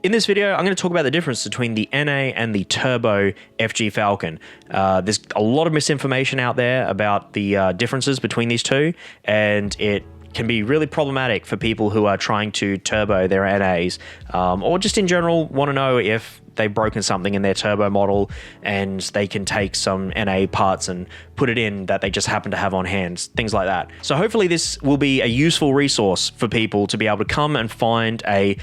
In this video, I'm going to talk about the difference between the NA and the Turbo FG Falcon. There's a lot of misinformation out there about the differences between these two, and it can be really problematic for people who are trying to turbo their NAs, or just in general want to know if they've broken something in their turbo model and they can take some NA parts and put it in that they just happen to have on hand, things like that. So hopefully this will be a useful resource for people to be able to come and find a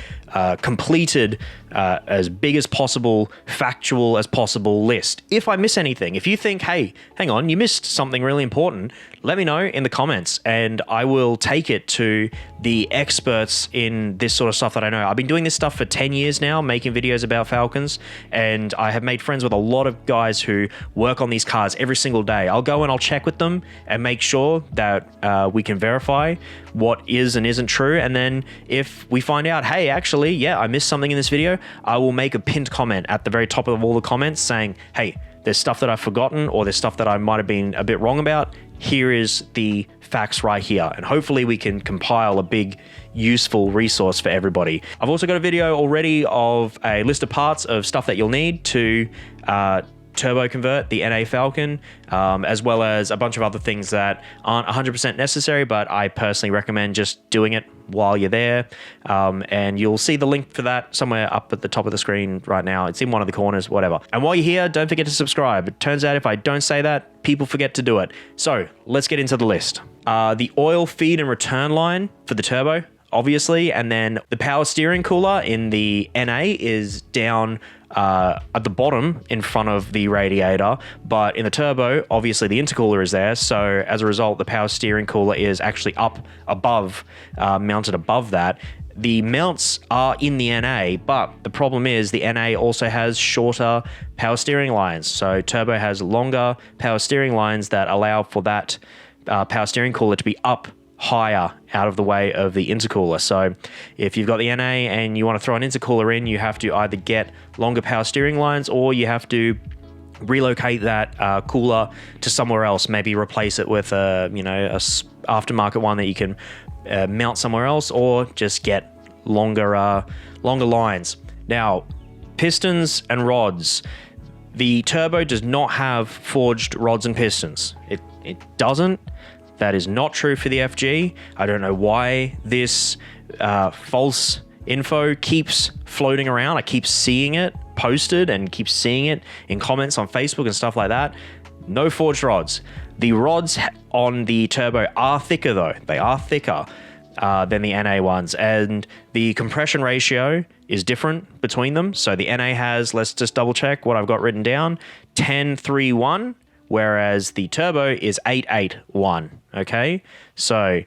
completed, as big as possible, factual as possible list. If I miss anything, if you think, hey, hang on, you missed something really important, let me know in the comments and I will take it to the experts in this sort of stuff that I know. I've been doing this stuff for 10 years now, making videos about Falcons, and I have made friends with a lot of guys who work on these cars every single day. I'll go and I'll check with them and make sure that we can verify what is and isn't true. And then if we find out, hey, actually, yeah, I missed something in this video, I will make a pinned comment at the very top of all the comments saying, hey, there's stuff that I've forgotten or there's stuff that I might have been a bit wrong about. Here is the facts right here. And hopefully we can compile a big, useful resource for everybody. I've also got a video already of a list of parts of stuff that you'll need to turbo convert the NA Falcon, as well as a bunch of other things that aren't 100% necessary, but I personally recommend just doing it while you're there. And you'll see the link for that somewhere up at the top of the screen right now. It's in one of the corners, whatever. And while you're here, don't forget to subscribe. It turns out if I don't say that, people forget to do it. So let's get into the list. The oil feed and return line for the turbo, obviously, and then the power steering cooler in the NA is down at the bottom in front of the radiator, but in the turbo, obviously the intercooler is there. So as a result, the power steering cooler is actually up above, mounted above that. The mounts are in the NA, but the problem is the NA also has shorter power steering lines. So turbo has longer power steering lines that allow for that power steering cooler to be up higher out of the way of the intercooler. So if you've got the NA and you want to throw an intercooler in, you have to either get longer power steering lines or you have to relocate that cooler to somewhere else, maybe replace it with a aftermarket one that you can mount somewhere else, or just get longer lines. Now, pistons and rods. The turbo does not have forged rods and pistons. It doesn't. That is not true for the FG. I don't know why this false info keeps floating around. I keep seeing it posted and keep seeing it in comments on Facebook and stuff like that. No forged rods. The rods on the turbo are thicker though. They are thicker than the NA ones, and the compression ratio is different between them. So the NA has, let's just double check what I've got written down, 10-3-1. Whereas the turbo is 8-8-1, okay? So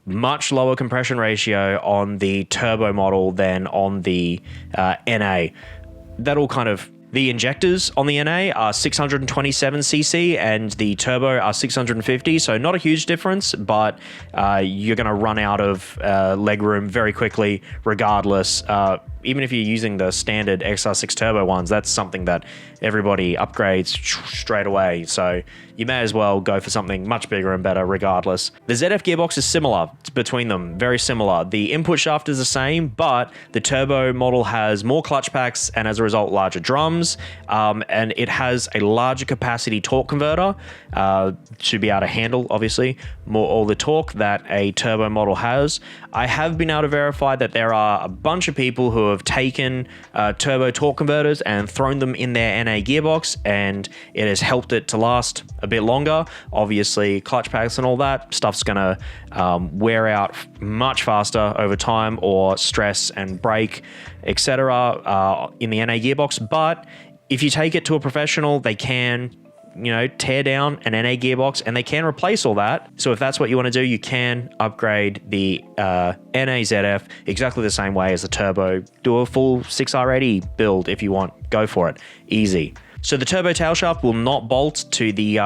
much lower compression ratio on the turbo model than on the NA. That'll kind of... The injectors on the NA are 627cc and the turbo are 650, so not a huge difference, but you're going to run out of legroom very quickly regardless. Even if you're using the standard XR6 turbo ones, that's something that everybody upgrades straight away. So you may as well go for something much bigger and better regardless. The ZF gearbox is similar between them, very similar. The input shaft is the same, but the turbo model has more clutch packs and as a result, larger drums. And it has a larger capacity torque converter to be able to handle, obviously, all the torque that a turbo model has. I have been able to verify that there are a bunch of people who have taken turbo torque converters and thrown them in their NA gearbox, and it has helped it to last a bit longer. Obviously, clutch packs and all that stuff's gonna wear out much faster over time, or stress and break, etc. In the NA gearbox. But if you take it to a professional, they can tear down an NA gearbox and they can replace all that. So if that's what you want to do, you can upgrade the NA ZF exactly the same way as the turbo. Do a full 6R80 build if you want. Go for it. Easy. So the turbo tail shaft will not bolt to the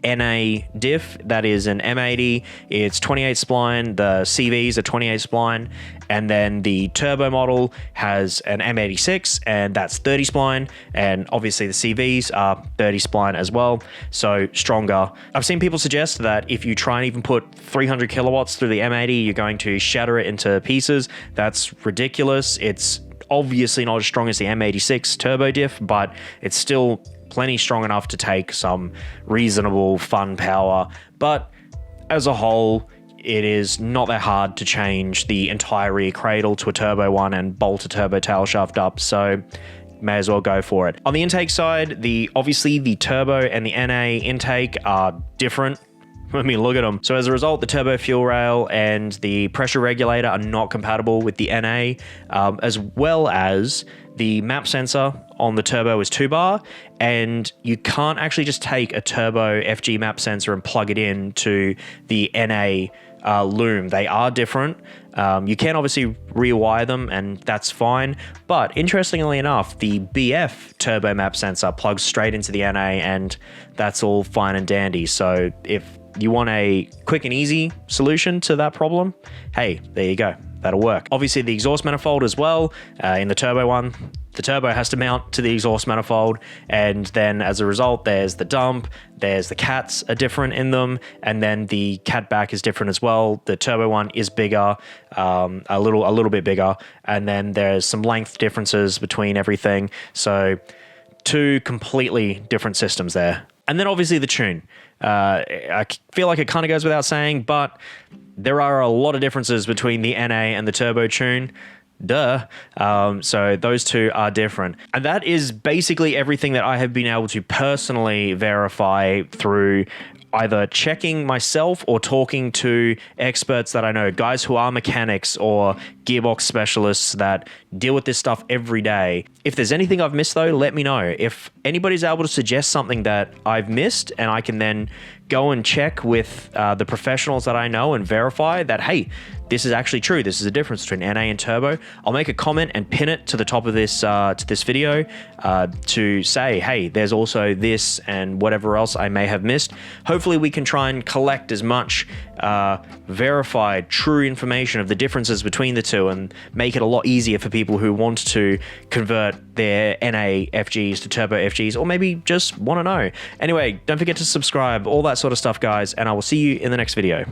NA diff. That is an M80. It's 28 spline. The CVs are 28 spline. And then the turbo model has an M86, and that's 30 spline. And obviously the CVs are 30 spline as well, so stronger. I've seen people suggest that if you try and even put 300 kilowatts through the M80, you're going to shatter it into pieces. That's ridiculous. It's obviously not as strong as the M86 turbo diff, but it's still plenty strong enough to take some reasonable fun power. But as a whole, it is not that hard to change the entire rear cradle to a turbo one and bolt a turbo tail shaft up, so may as well go for it. On the intake side, obviously the turbo and the NA intake are different. I mean, look at them. So as a result, the turbo fuel rail and the pressure regulator are not compatible with the NA, as well as the map sensor on the turbo is 2-bar, and you can't actually just take a turbo FG map sensor and plug it in to the NA loom. They are different. You can obviously rewire them, and that's fine. But interestingly enough, the BF turbo map sensor plugs straight into the NA, and that's all fine and dandy. So if you want a quick and easy solution to that problem, hey, there you go. That'll work. Obviously, the exhaust manifold as well. In the turbo one, the turbo has to mount to the exhaust manifold, and then as a result, there's the dump, there's the cats are different in them, and then the cat back is different as well. The turbo one is bigger, a little bit bigger, and then there's some length differences between everything. So 2 completely different systems there. And then obviously the tune. I feel like it kind of goes without saying, but there are a lot of differences between the NA and the turbo tune. Duh. So those 2 are different. And that is basically everything that I have been able to personally verify through either checking myself or talking to experts that I know, guys who are mechanics or gearbox specialists that deal with this stuff every day. If there's anything I've missed though, let me know. If anybody's able to suggest something that I've missed and I can then go and check with the professionals that I know and verify that, hey, this is actually true. This is a difference between NA and turbo. I'll make a comment and pin it to the top of this video to say, hey, there's also this and whatever else I may have missed. Hopefully we can try and collect as much verified, true information of the differences between the 2 and make it a lot easier for people who want to convert their NA FGs to turbo FGs, or maybe just want to know. Anyway, don't forget to subscribe, all that sort of stuff, guys, and I will see you in the next video.